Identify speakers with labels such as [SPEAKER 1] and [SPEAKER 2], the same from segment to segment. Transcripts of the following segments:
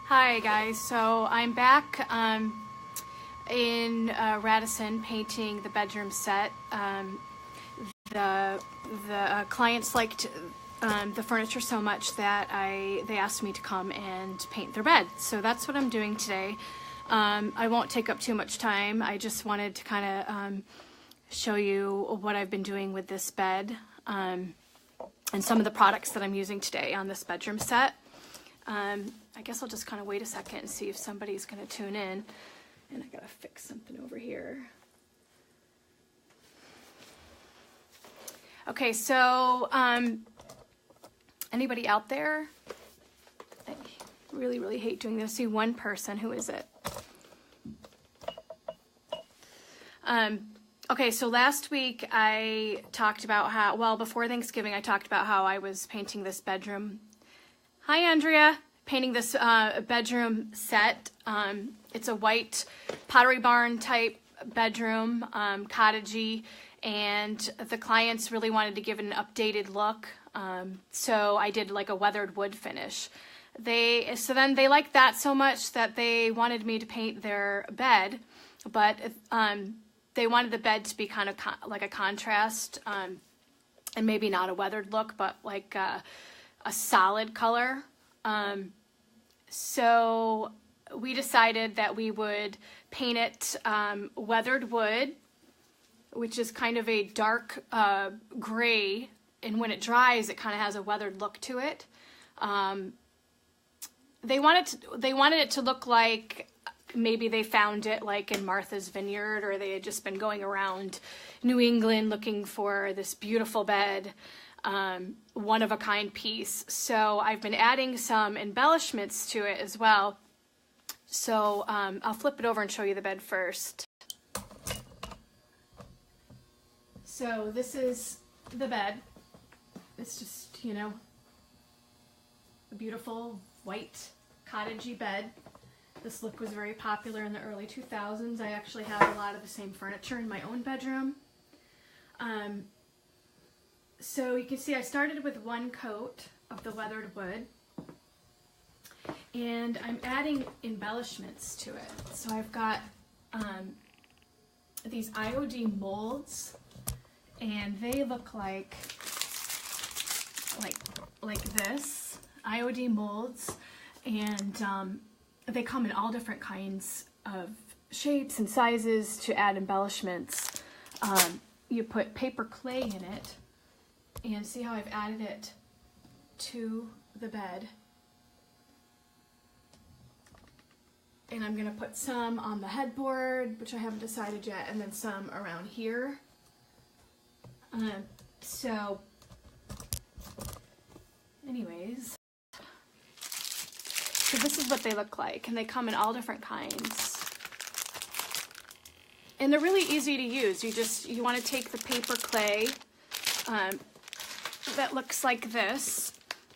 [SPEAKER 1] Hi guys, so I'm back in Radisson painting the bedroom set. The clients liked the furniture so much that they asked me to come and paint their bed. So that's what I'm doing today. I won't take up too much time. I just wanted to kind of show you what I've been doing with this bed and some of the products that I'm using today on this bedroom set. I guess I'll just kind of wait a second and see if somebody's going to tune in. And I gotta fix something over here. Okay, so anybody out there? I really hate doing this. See one person. Who is it? Okay, so last week I talked about how, well, before Thanksgiving, I talked about how I was painting this bedroom. Hi, Andrea. Painting this bedroom set. It's a white Pottery Barn type bedroom, cottagey, and the clients really wanted to give it an updated look. So I did like a weathered wood finish. So then they liked that so much that they wanted me to paint their bed, but they wanted the bed to be kind of like a contrast, and maybe not a weathered look, but like a solid color. So we decided that we would paint it weathered wood, which is kind of a dark gray, and when it dries it kind of has a weathered look to it. They wanted it to look like maybe they found it like in Martha's Vineyard, or they had just been going around New England looking for this beautiful bed. One-of-a-kind piece. So I've been adding some embellishments to it as well. So I'll flip it over and show you the bed first. So this is the bed. It's just, you know, a beautiful white cottagey bed. This look was very popular in the early 2000s. I actually have a lot of the same furniture in my own bedroom. So you can see I started with one coat of the weathered wood, and I'm adding embellishments to it. So I've got these IOD molds, and they look like this, IOD molds, and they come in all different kinds of shapes and sizes to add embellishments. You put paper clay in it. And see how I've added it to the bed. And I'm going to put some on the headboard, which I haven't decided yet, and then some around here. So anyways, so this is what they look like, and they come in all different kinds. And they're really easy to use. You want to take the paper clay, that looks like this,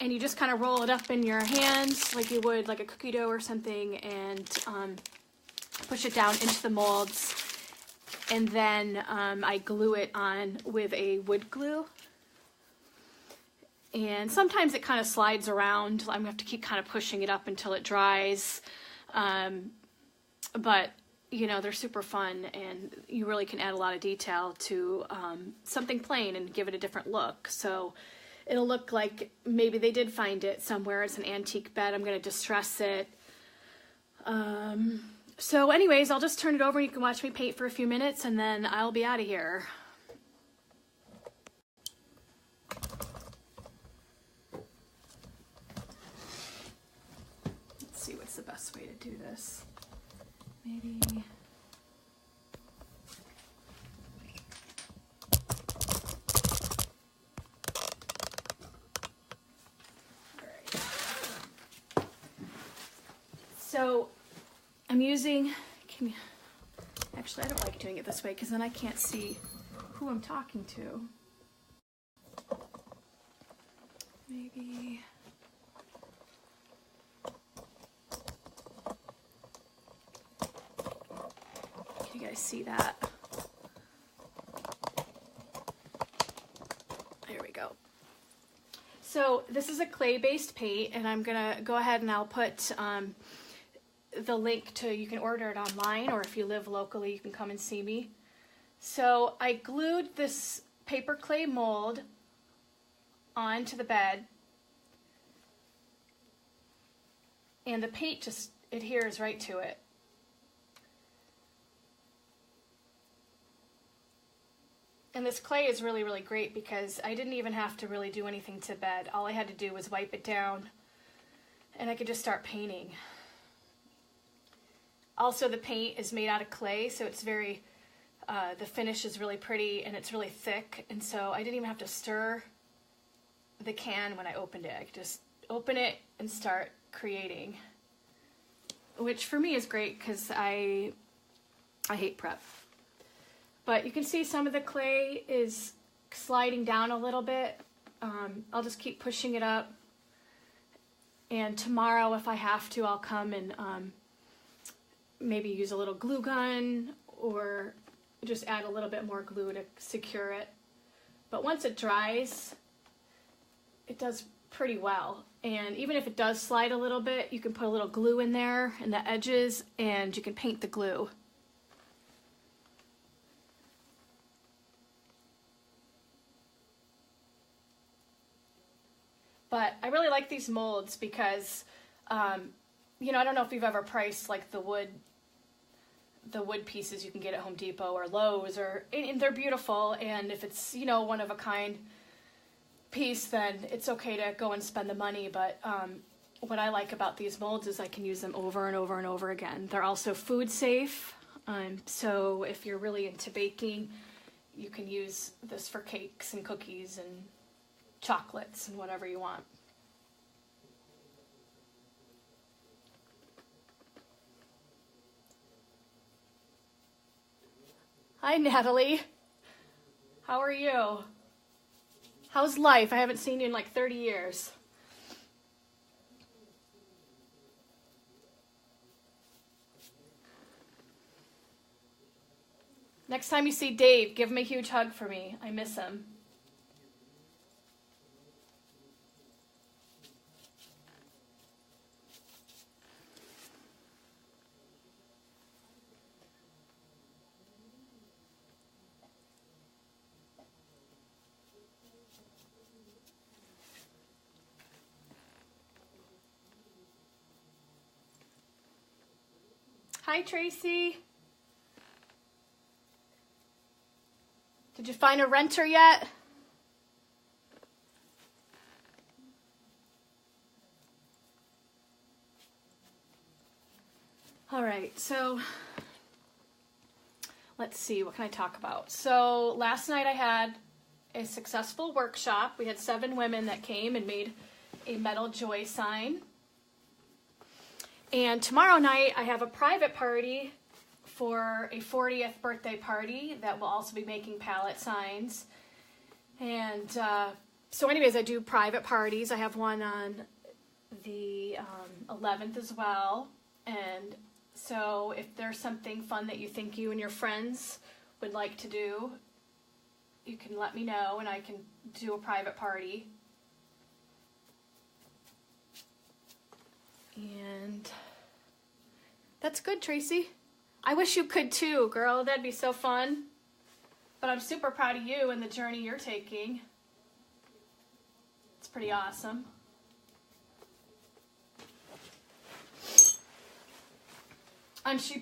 [SPEAKER 1] and you just kind of roll it up in your hands like you would like a cookie dough or something, and push it down into the molds, and then I glue it on with a wood glue. And sometimes it kind of slides around. I'm gonna have to keep kind of pushing it up until it dries, but you know, they're super fun, and you really can add a lot of detail to something plain and give it a different look. So it'll look like maybe they did find it somewhere. It's an antique bed. I'm going to distress it. So anyways, I'll just turn it over and you can watch me paint for a few minutes, and then I'll be out of here. Let's see what's the best way to do this. Maybe. Alright. So I'm using, actually I don't like doing it this way because then I can't see who I'm talking to. Maybe. You guys see that? There we go. So this is a clay-based paint, and I'm gonna go ahead and I'll put the link to, you can order it online, or if you live locally, you can come and see me. So I glued this paper clay mold onto the bed, and the paint just adheres right to it. And this clay is really, really great because I didn't even have to really do anything to bed. All I had to do was wipe it down, and I could just start painting. Also, the paint is made out of clay, so it's very, the finish is really pretty and it's really thick, and so I didn't even have to stir the can when I opened it. I could just open it and start creating, which for me is great because I hate prep. But you can see some of the clay is sliding down a little bit. I'll just keep pushing it up. And tomorrow, if I have to, I'll come and maybe use a little glue gun or just add a little bit more glue to secure it. But once it dries, it does pretty well. And even if it does slide a little bit, you can put a little glue in there in the edges and you can paint the glue. But I really like these molds because, you know, I don't know if you've ever priced like the wood pieces you can get at Home Depot or Lowe's, and they're beautiful. And if it's, you know, one of a kind piece, then it's okay to go and spend the money. But what I like about these molds is I can use them over and over and over again. They're also food safe. So if you're really into baking, you can use this for cakes and cookies and chocolates and whatever you want. Hi, Natalie. How are you? How's life? I haven't seen you in like 30 years. Next time you see Dave, give him a huge hug for me. I miss him. Hi, Tracy. Did you find a renter yet? All right, so let's see, what can I talk about? So last night I had a successful workshop. We had 7 women that came and made a metal joy sign. And tomorrow night I have a private party for a 40th birthday party that will also be making palette signs. And so anyways, I do private parties. I have one on the 11th as well. And so if there's something fun that you think you and your friends would like to do, you can let me know and I can do a private party. And that's good, Tracy. I wish you could too, girl. That'd be so fun. But I'm super proud of you and the journey you're taking. It's pretty awesome.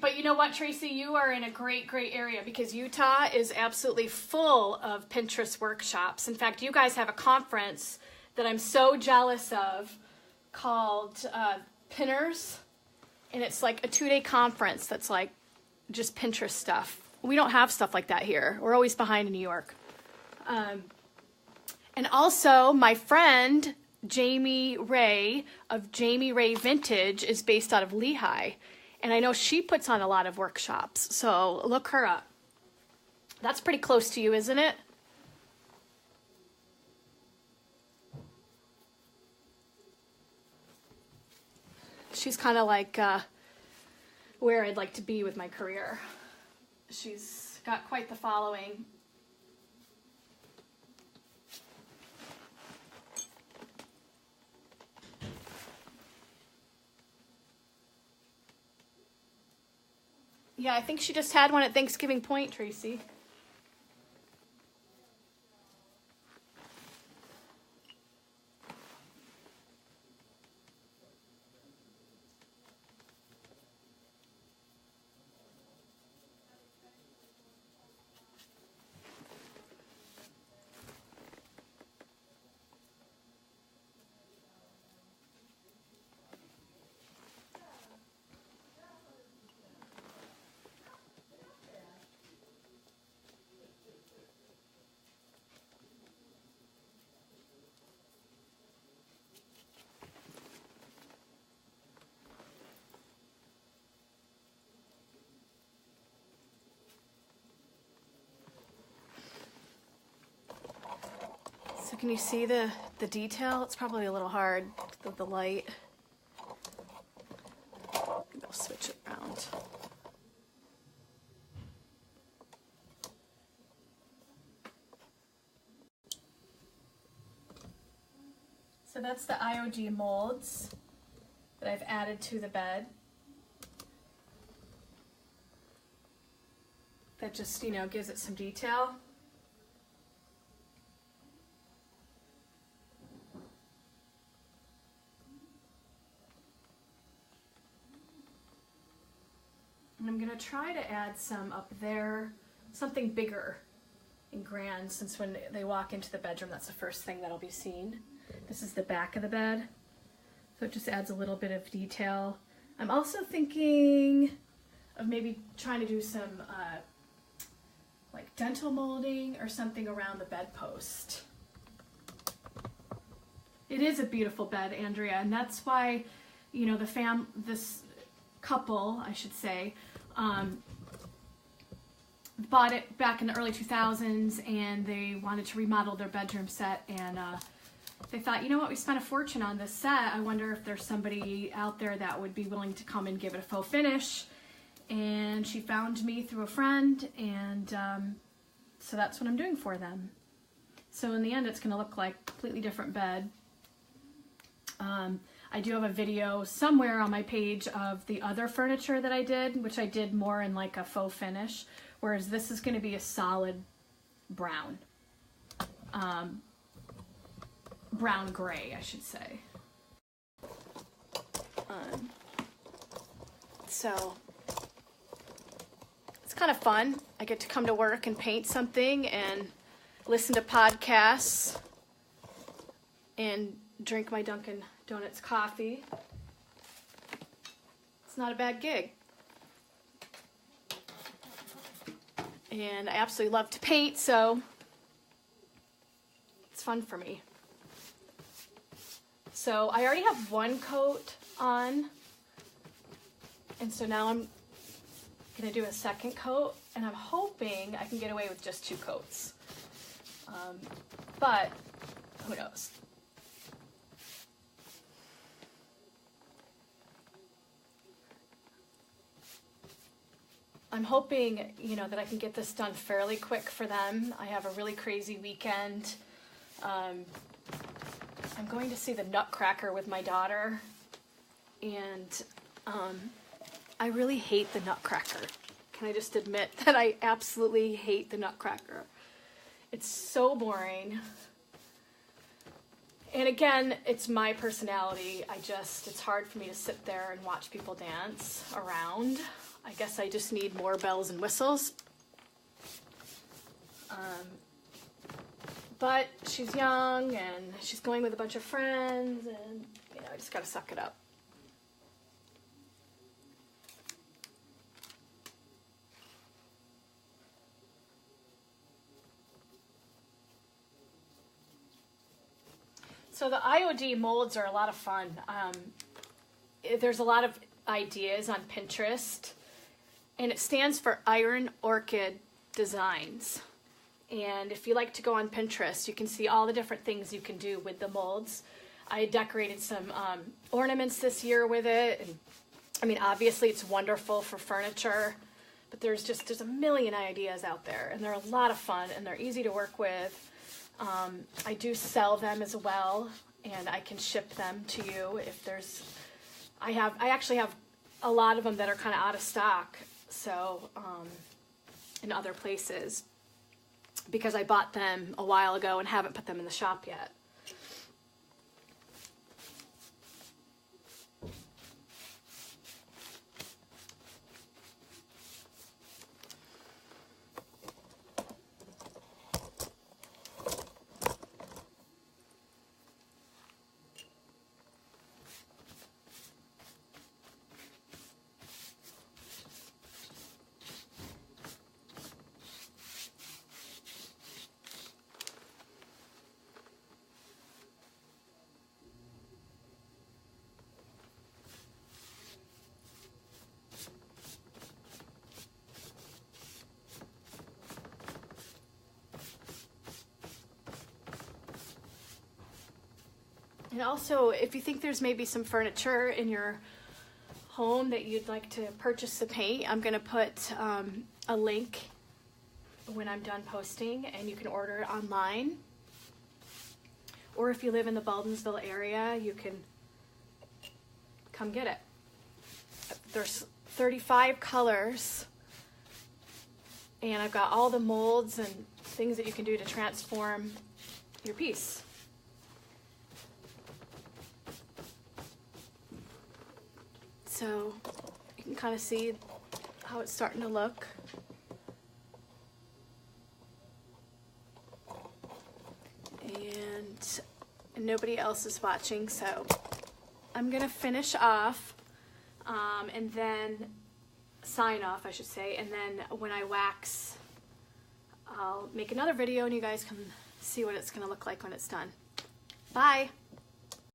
[SPEAKER 1] But you know what, Tracy? You are in a great, great area because Utah is absolutely full of Pinterest workshops. In fact, you guys have a conference that I'm so jealous of called Pinners, and it's like a 2-day conference that's like just Pinterest stuff. We don't have stuff like that here. We're always behind in New York. And also my friend Jamie Ray of Jamie Ray Vintage is based out of Lehigh, and I know she puts on a lot of workshops, so look her up. That's pretty close to you, isn't it? She's kind of like where I'd like to be with my career. She's got quite the following. Yeah, I think she just had one at Thanksgiving Point, Tracy. So can you see the detail? It's probably a little hard with the light. I'll switch it around. So that's the IOD molds that I've added to the bed. That just, you know, gives it some detail. And I'm gonna try to add some up there, something bigger and grand, since when they walk into the bedroom, that's the first thing that'll be seen. This is the back of the bed, so it just adds a little bit of detail. I'm also thinking of maybe trying to do some like dental molding or something around the bedpost. It is a beautiful bed, Andrea, and that's why, you know, this couple, I should say, bought it back in the early 2000s, and they wanted to remodel their bedroom set, and they thought, you know what, we spent a fortune on this set. I wonder if there's somebody out there that would be willing to come and give it a faux finish. And she found me through a friend, and so that's what I'm doing for them. So in the end, it's going to look like a completely different bed. I do have a video somewhere on my page of the other furniture that I did, which I did more in like a faux finish, whereas this is going to be a solid brown. Brown gray, I should say. So it's kind of fun. I get to come to work and paint something and listen to podcasts and drink my Dunkin' Donuts coffee. It's not a bad gig. And I absolutely love to paint, so it's fun for me. So I already have one coat on, and so now I'm gonna do a second coat, and I'm hoping I can get away with just 2 coats. But who knows? I'm hoping, you know, that I can get this done fairly quick for them. I have a really crazy weekend. I'm going to see the Nutcracker with my daughter, and I really hate the Nutcracker. Can I just admit that I absolutely hate the Nutcracker? It's so boring. And again, it's my personality. It's hard for me to sit there and watch people dance around. I guess I just need more bells and whistles. But she's young, and she's going with a bunch of friends, and, you know, I just gotta suck it up. So the IOD molds are a lot of fun. There's a lot of ideas on Pinterest, and it stands for Iron Orchid Designs. And if you like to go on Pinterest, you can see all the different things you can do with the molds. I decorated some ornaments this year with it. And, I mean, obviously it's wonderful for furniture, but there's a million ideas out there, and they're a lot of fun, and they're easy to work with. I do sell them as well, and I can ship them to you if there's, I actually have a lot of them that are kind of out of stock, So, in other places, because I bought them a while ago and haven't put them in the shop yet. And also, if you think there's maybe some furniture in your home that you'd like to purchase the paint, I'm going to put a link when I'm done posting, and you can order it online. Or if you live in the Baldwinsville area, you can come get it. There's 35 colors, and I've got all the molds and things that you can do to transform your piece. So you can kind of see how it's starting to look. And nobody else is watching, so I'm gonna finish off and then sign off, I should say, and then when I wax, I'll make another video and you guys can see what it's gonna look like when it's done. Bye.